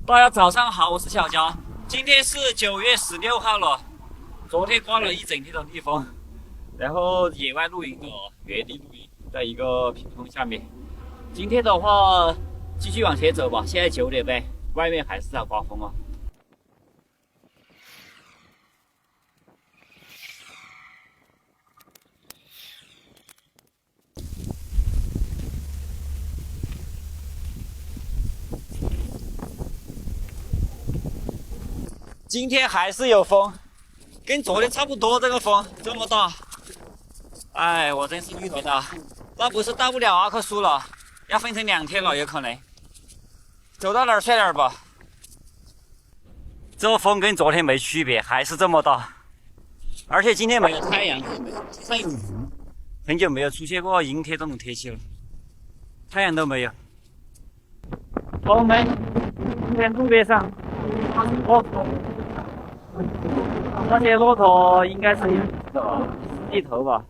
大家早上好，我是小佳。今天是9月16号了，昨天刮了一整天的逆风，然后野外露营的原地露营，在一个屏风下面。今天的话，继续往前走吧。现在9点半，外面还是在刮风啊。今天还是有风，跟昨天差不多。这个风这么大，哎，我真是晕头的。那不是到不了阿克苏了，要分成2天了，有可能。走到哪儿睡哪儿吧。这风跟昨天没区别，还是这么大，而且今天没有太阳，天上有云，很久没有出现过阴天这种天气了，太阳都没有。我们今天路边上骆驼。那些骆驼应该是一头吧，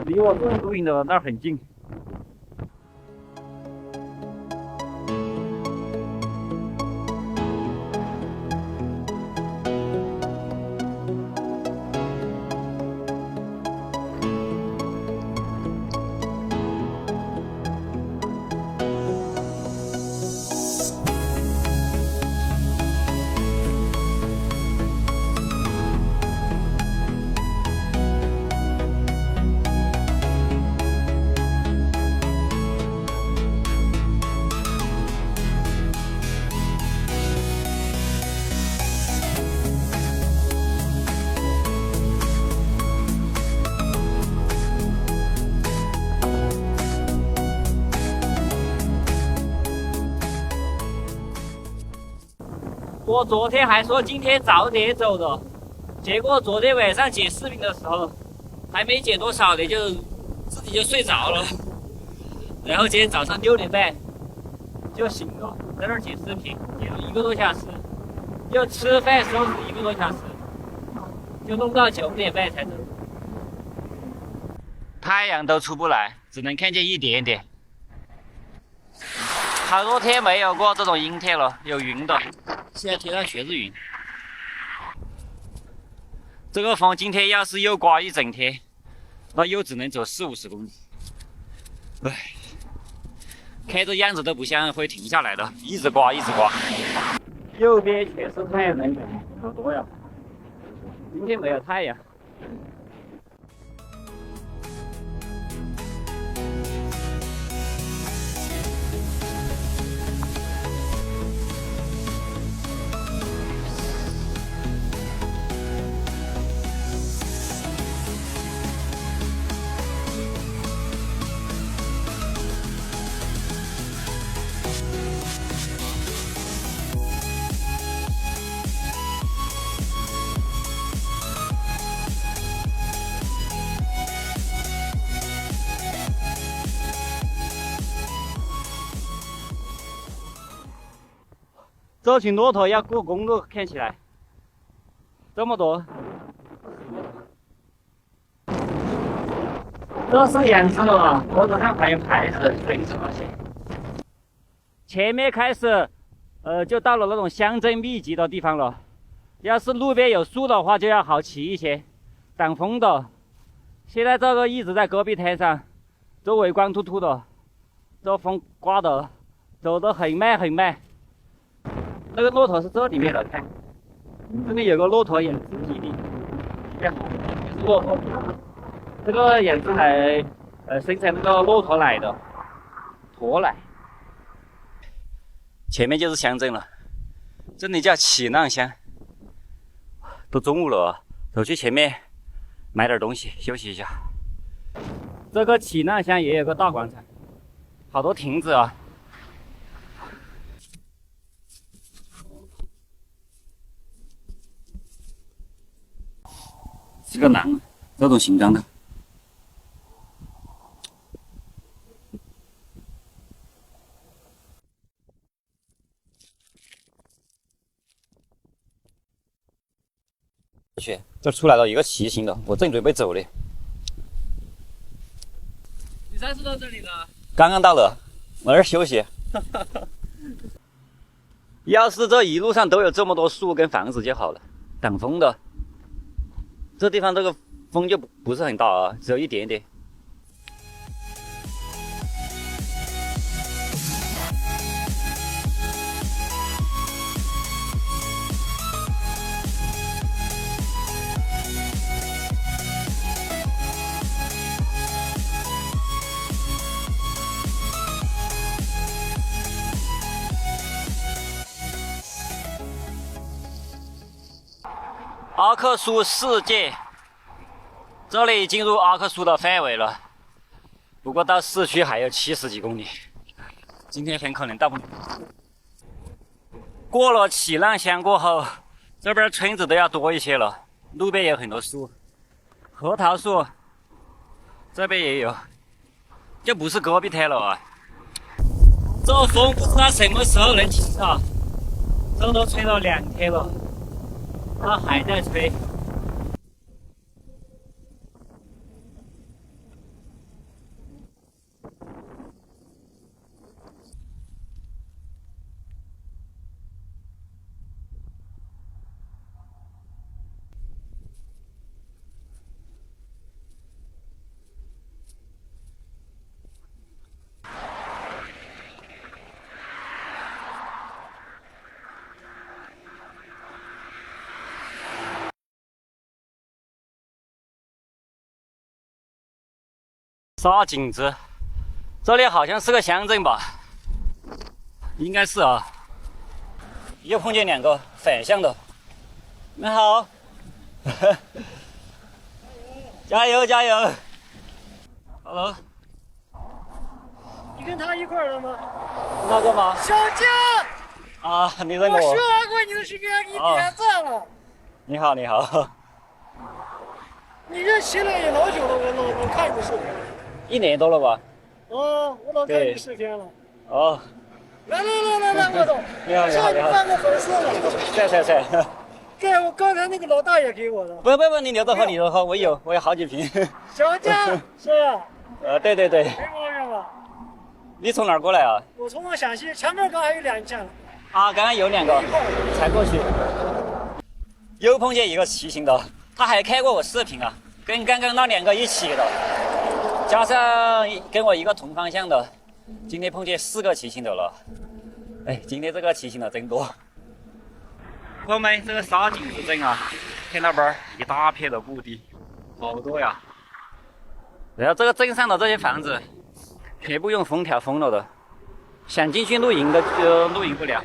离我露营的那儿很近。我昨天还说今天早点走的，结果昨天晚上剪视频的时候，还没剪多少呢，自己就睡着了。然后今天早上6点半就醒了，在那儿剪视频，剪了1个多小时，又吃饭收拾1个多小时，就弄到9点半才走。太阳都出不来，只能看见一点点。好多天没有过这种阴天了，有云的。现在天上全是云。这个风今天要是又刮一整天，那又只能走40-50公里。唉，看这样子都不像会停下来的，一直刮一直刮。右边全是太阳能板，好多呀！今天没有太阳。这群骆驼要过公路，看起来这么多。这是养殖了，骆驼上还有牌子，没什么钱。前面开始，就到了那种乡镇密集的地方了。要是路边有树的话，就要好骑一些，挡风的。现在这个一直在戈壁滩上，周围光秃秃的，这风刮的，走得很慢很慢。那个骆驼是这里面的，看，这里有个骆驼养殖基地，看，也是骆驼。这个养殖来，生产那个骆驼奶的，驼奶。前面就是乡镇了，这里叫启浪乡。都中午了，走去前面买点东西，休息一下。这个启浪乡也有个大广场，好多亭子啊。是个狼，这种形状的。去，这出来了一个骑行的，我正准备走嘞。你啥时候到这里的？刚刚到了，我在这休息。要是这一路上都有这么多树跟房子就好了，挡风的。这地方这个风就不是很大啊，只有一点点。阿克苏世界，这里进入阿克苏的范围了，不过到市区还有70几公里，今天很可能到不了。过了起浪乡过后，这边村子都要多一些了，路边有很多树，核桃树，这边也有，就不是戈壁滩了啊。这风不知道什么时候能停啊，这都吹了2天了。它还在吹。沙井子，这里好像是个乡镇吧？应该是啊。又碰见2个反向的，你们好，加油加油 ！Hello， 你跟他一块儿了吗？那个吗？小江啊，你认得我我？刷过你的视频，给你点赞了。你好，你好。你这起来也老久了，我老看你的视频。 1年多了吧？哦，我老看你视频了。哦。来，我懂。你好，你好，你好。半个粉丝了。是。这我刚才那个老大爷给我的。不，你留着喝，你留着喝，我有好几瓶。小江是吧？对。没毛病吧？你从哪儿过来啊？我从陕西，前面刚还有2件。啊，刚刚有2个，才过去。又碰见一个骑行的，他还看过我视频啊，跟刚刚那2个一起的。 加上跟我一个同方向的，今天碰见4个骑行的了。哎，今天这个骑行的真多。朋友们，这个沙井子镇啊，看那边一大片的墓地，好多呀。然后这个镇上的这些房子，全部用封条封了的，想进去露营的就露营不了。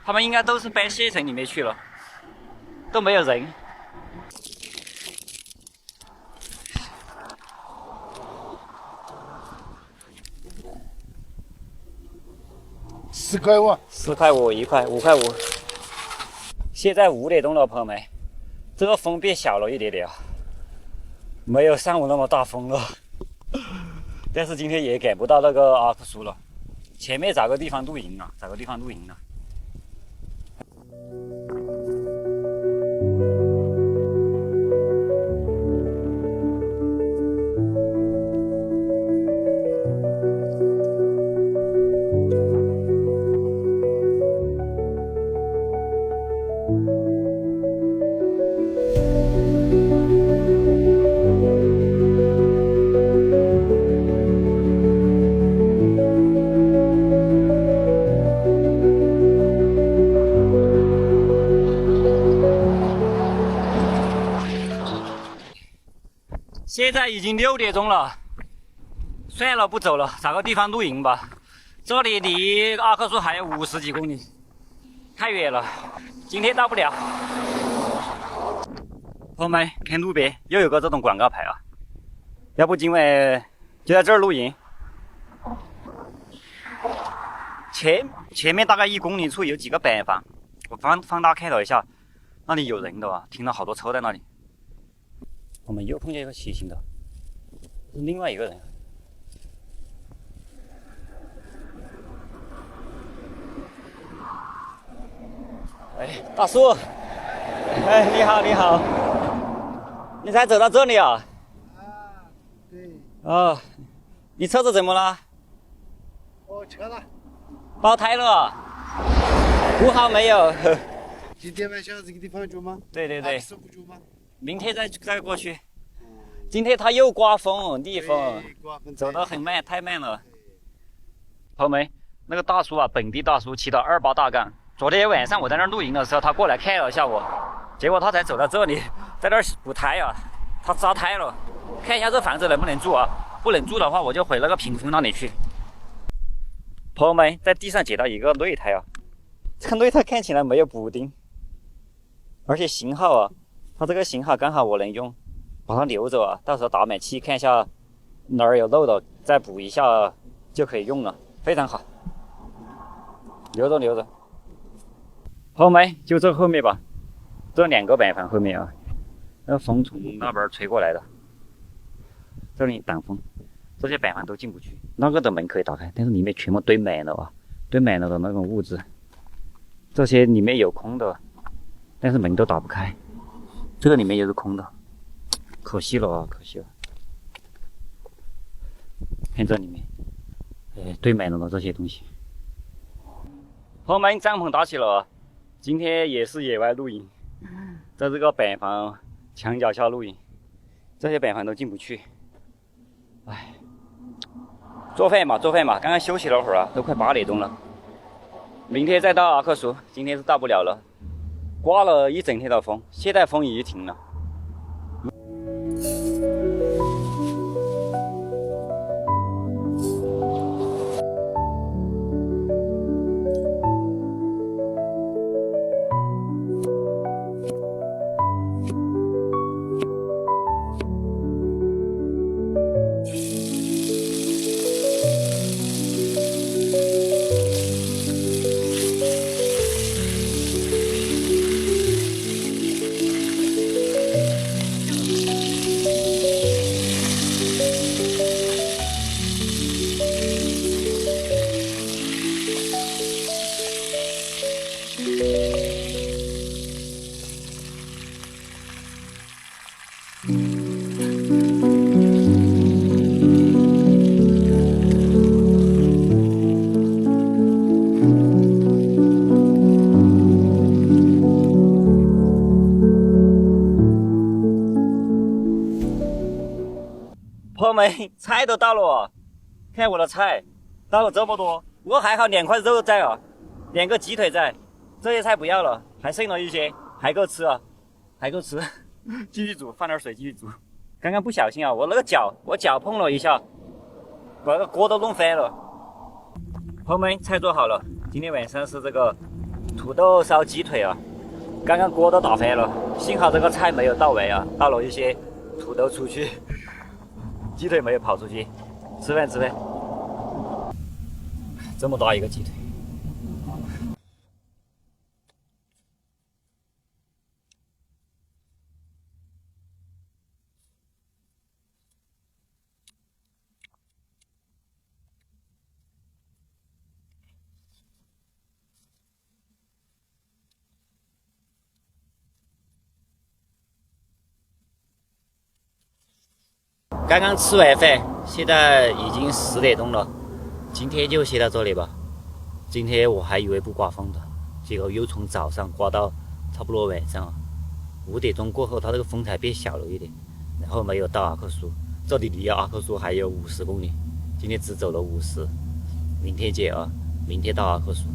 他们应该都是搬县城里面去了，都没有人。 10块5，4块5，1块，5块5。现在5点钟了，朋友们，这个风变小了一点点啊，没有上午那么大风了。但是今天也赶不到那个阿克苏了，前面找个地方露营啊，现在已经6点钟了，算了，不走了，找个地方露营吧。这里离阿克苏还有50几公里，太远了，今天到不了。朋友们，看路边又有个这种广告牌啊，要不今晚就在这儿露营。前面大概1公里处有几个板房，我放大看了一下，那里有人的啊，停了好多车在那里。我们又碰见一个骑行的，是另外一个人。哎，大叔，哎，你好，你好，你才走到这里啊？啊，对。哦，你车子怎么了？我车了。爆胎了。土豪没有。今天晚上这个地方住吗？对对对，是不住吗？明天再过去。今天它又刮风逆风，刮风走得很慢，太慢了。朋友们，那个大叔啊，本地大叔骑到28大杠。昨天晚上我在那儿露营的时候，他过来看了一下我，结果他才走到这里，在那儿补胎啊，他扎胎了。看一下这房子能不能住啊？不能住的话，我就回那个屏风那里去。朋友们，在地上捡到一个内胎啊，这个内胎看起来没有补丁，而且型号啊，它这个型号刚好我能用，把它留着啊，到时候打满气看一下哪儿有漏的，再补一下就可以用了，非常好，留着留着。朋友们，就这后面吧，这2个板房后面啊，那个风从那边吹过来的，这里挡风，这些板房都进不去。那个的门可以打开，但是里面全部堆满了啊，堆满了的那种物质。这些里面有空的，但是门都打不开。这个里面也是空的，可惜了啊，可惜了。看这里面，堆满了这些东西。朋友们，帐篷搭起了，今天也是野外露营，在这个板房墙脚下露营，这些板房都进不去。唉，做饭嘛，刚刚休息了会儿啊，都快8点钟了。明天再到阿克苏，今天是到不了了。刮了一整天的风，现在风已经停了。朋友们，菜都到了，看我的菜，到了这么多，不过还好2块肉在啊，2个鸡腿在，这些菜不要了，还剩了一些，还够吃啊，还够吃，继续煮，放点水继续煮。刚刚不小心啊，我脚碰了一下，把那个锅都弄翻了。朋友们，菜做好了，今天晚上是这个土豆烧鸡腿啊，刚刚锅都打翻了，幸好这个菜没有倒完啊，倒了一些土豆出去。鸡腿没有跑出去，吃饭。这么大一个鸡腿，刚刚吃完饭，现在已经10点钟了。今天就先到这里吧。今天我还以为不刮风的，结果又从早上刮到差不多晚上5点钟过后，它这个风才变小了一点。然后没有到阿克苏，这里离阿克苏还有50公里，今天只走了50。明天见啊，明天到阿克苏。